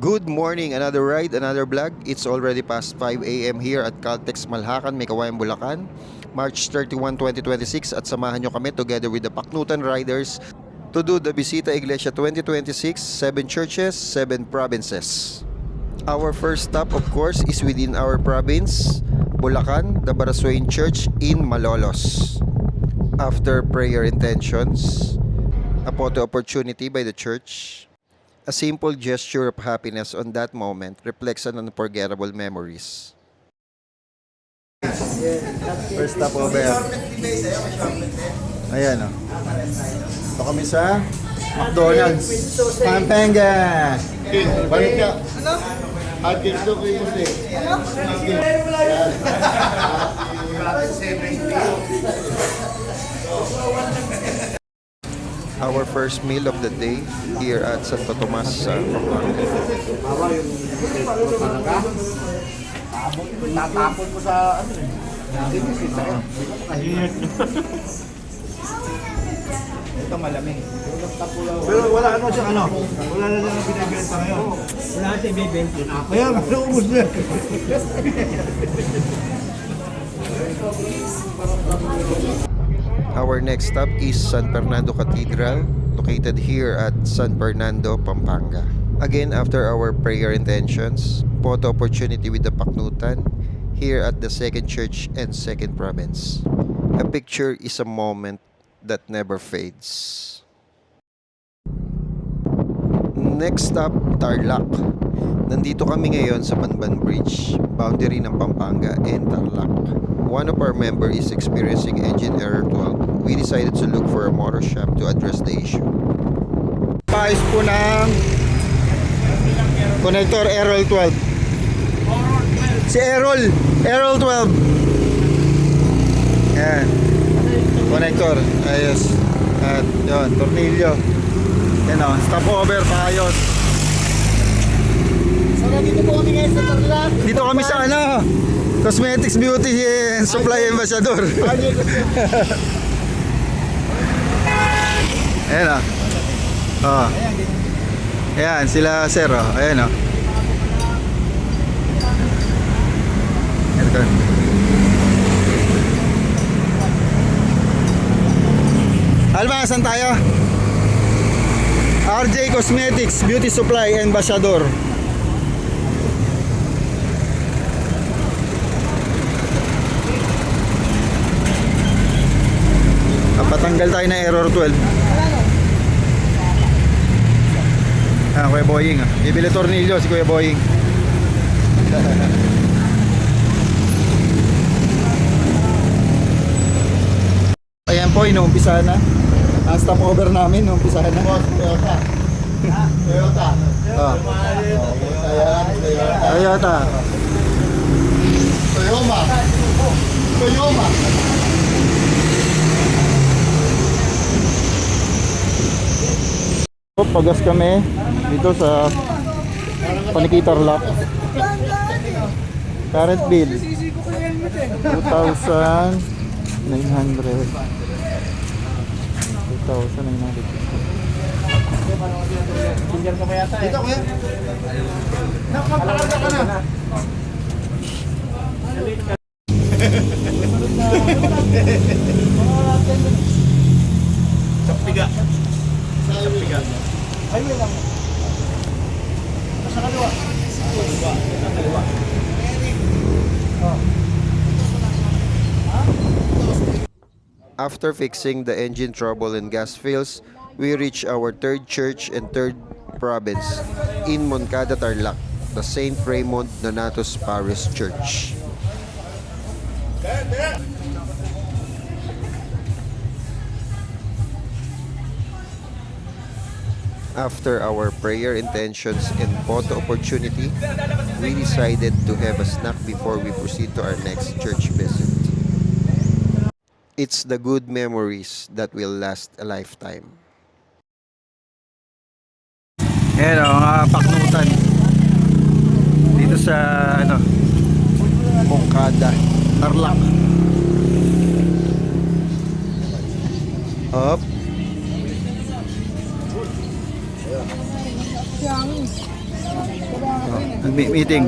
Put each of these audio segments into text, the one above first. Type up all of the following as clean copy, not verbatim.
Good morning, another ride, another vlog. It's already past 5 a.m. here at Caltex Malhacan, Meycauayan, Bulacan. March 31, 2026 at samahan nyo kami together with the Pacnutan Riders to do the Visita Iglesia 2026, 7 churches, 7 provinces. Our first stop of course is within our province, Bulacan, the Baraswain Church in Malolos. After prayer intentions, a photo opportunity by the church, a simple gesture of happiness on that moment reflects on unforgettable memories. First stop over. Ayan o. Ito kami sa McDonald's. Pampanga. Balik ka. Ano? Atin ito ko yung hindi. Ano? Our first meal of the day here at Santo Tomas sa Pampanga. Tatapon mo sa ano eh. Ito malamig. Pero wala ano siyang ano. Wala na lang binibenta ngayon. Wala siya ibibenta. Kaya maubos na. Our next stop is San Fernando Cathedral, located here at San Fernando, Pampanga. Again, after our prayer intentions, photo opportunity with the Pacnutan here at the second church and second province. A picture is a moment that never fades. Next stop, Tarlac. Nandito kami ngayon sa Banban Bridge, boundary ng Pampanga and Tarlac. One of our members is experiencing engine error 12. We decided to look for a motor shop to address the issue. Paayos po ng connector Errol 12. Si Errol 12. Yan. Connector, ayos. At yun, tornilyo. Yan o, stop over, paayos. So dito po kami ngayon sa Tarlac. Dito kami sa ano, Cosmetics Beauty and Supply Ambassador. Ayan o. Oh. Ayan, sila sir o. Ayan o. Ito. Alma, saan tayo? RJ Cosmetics Beauty Supply Ambassador. Patanggal tayo ng error 12. Kuya Boying bibili tornilyo si Kuya Boying. Ayan po, inuumpisa na ang stop over namin, inuumpisa na. Toyota. Toyota. Oh. Toyota. Toyoma. Toyoma. Pagas kami dito sa Panikitarlac. Current bill 2,900. 2,900. Tingnan ka ba yata eh? Dito kuya. Nakapalaga ka na. Sakpiga. Sakpiga. Ayun lang. Sa kaliwa. Sa kaliwa. After fixing the engine trouble and gas fills, we reach our third church and third province in Moncada, Tarlac, the Saint Raymond Donatus Parish Church. After our prayer intentions and photo opportunity, we decided to have a snack before we proceed to our next church visit. It's the good memories that will last a lifetime. Ayan o, mga Pacnutan. Dito sa, Moncada, Tarlac. Up. Meeting.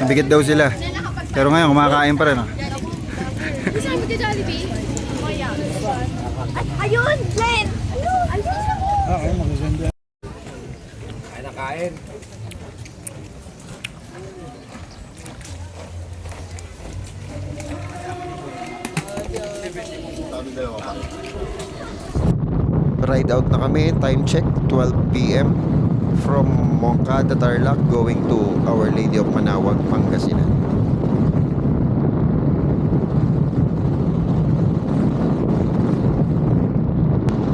Nabigat daw sila. Pero ngayon, kumakain pa rin. Kasama ka Jollibee? Oh, yeah. Ayun, Glenn! Ayun! Ay, nakain. Ride out na kami, time check 12 p.m. from Moncada, Tarlac going to Our Lady of Manawag, Pangasinan.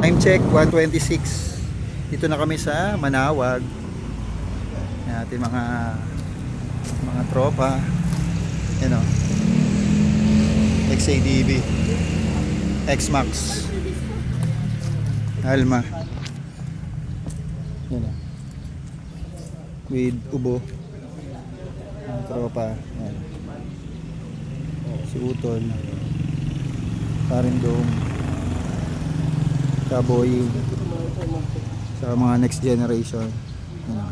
Time check, 1:26. Dito na kami sa Manawag. Yan ating mga tropa. Yan o. XADV. X-Max. Alma. Yan o. With Ubo. Mga tropa. Yan. Si Utol. Parindong. Kaboy. Sa mga next generation. Yan.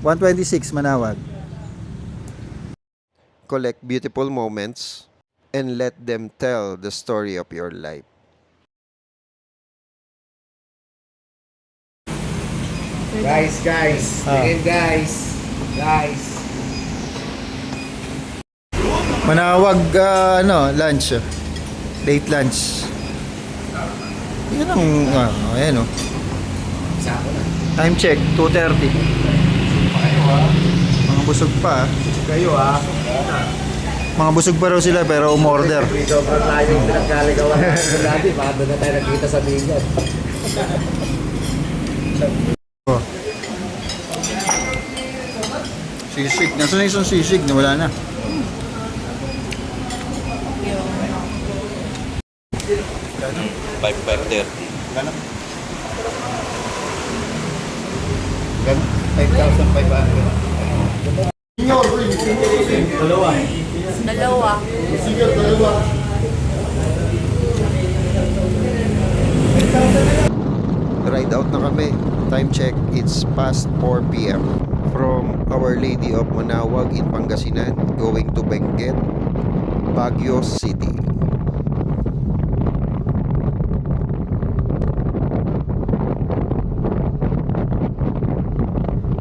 1:26 Manawag. Collect beautiful moments and let them tell the story of your life. Guys. Tingin, guys. Manawag lunch. Late lunch. Yan ang ayan oh. Time check 2:30. Mga busog pa. Kayo Mga busog pa raw sila pero umorder. Sobrang layo yung pinagkaligawan natin dati. Baka doon na tayo nakita sa bigat. Oh. Sisig. Nasaan na isang sisig na wala na? Gano'n? 5,500. Dalawa. Ride out na kami. Time check, it's past 4 p.m. from Our Lady of Manawag in Pangasinan going to Benguet, Baguio City.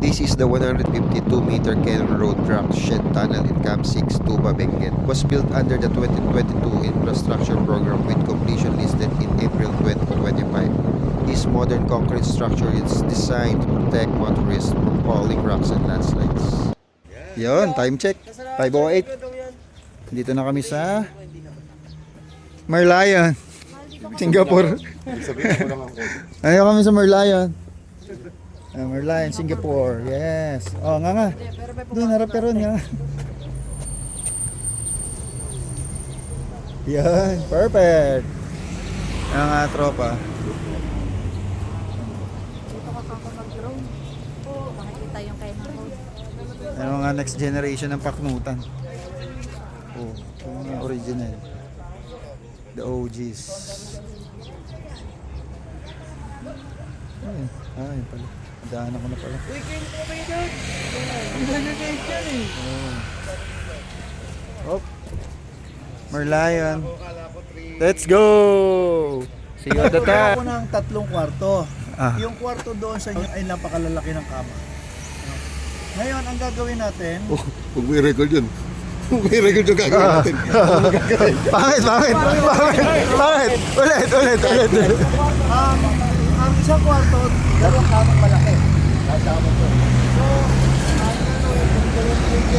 This is the 152-meter Cannon Road Truck Shed Tunnel in Camp 6, Tuba, Benguet. Was built under the 2022 Infrastructure Program with completion listed in April 2025. This modern concrete structure is designed to protect motorists from falling rocks and landslides. Yun, time check 5:08. Dito na kami sa Merlion, Singapore. Ayun kami sa Merlion. Merlion, Singapore. Yes. Oh, nga. Doon, harap ka ron nga. Yan, perfect. Ang tropa. Dito ka mag-drone. Makikita yung kay Mamo. Ano nga next generation ng paknutan. Oh, yung mga original. The OGs. Ayun pala. Daanan ko na pala. Uy, kayo po kayo doon. Ang dami kayo dyan Oh. Merlion. Let's go! See you at the top. Ako ng 3 kwarto. Ah. Yung kwarto doon sa inyo ay napakalalaki ng kama. Ngayon, ang gagawin natin, Huwag may record yun. Huwag may record yung gagawin natin. Bakit? Ulit. ang isang kwarto, 2 kamang malaki. Kasama to. So, ang dalawang KJ,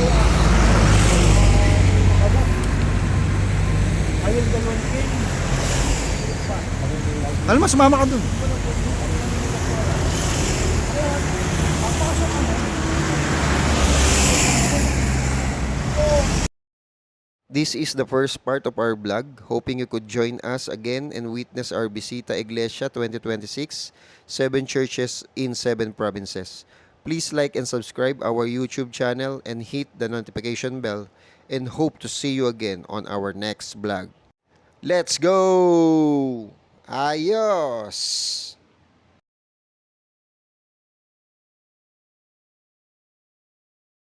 ayun 2 KJ. Alam mo, sumama ka dun. This is the first part of our vlog. Hoping you could join us again and witness our Visita Iglesia 2026, 7 churches in 7 provinces. Please like and subscribe our YouTube channel and hit the notification bell, and hope to see you again on our next vlog. Let's go! Ayos!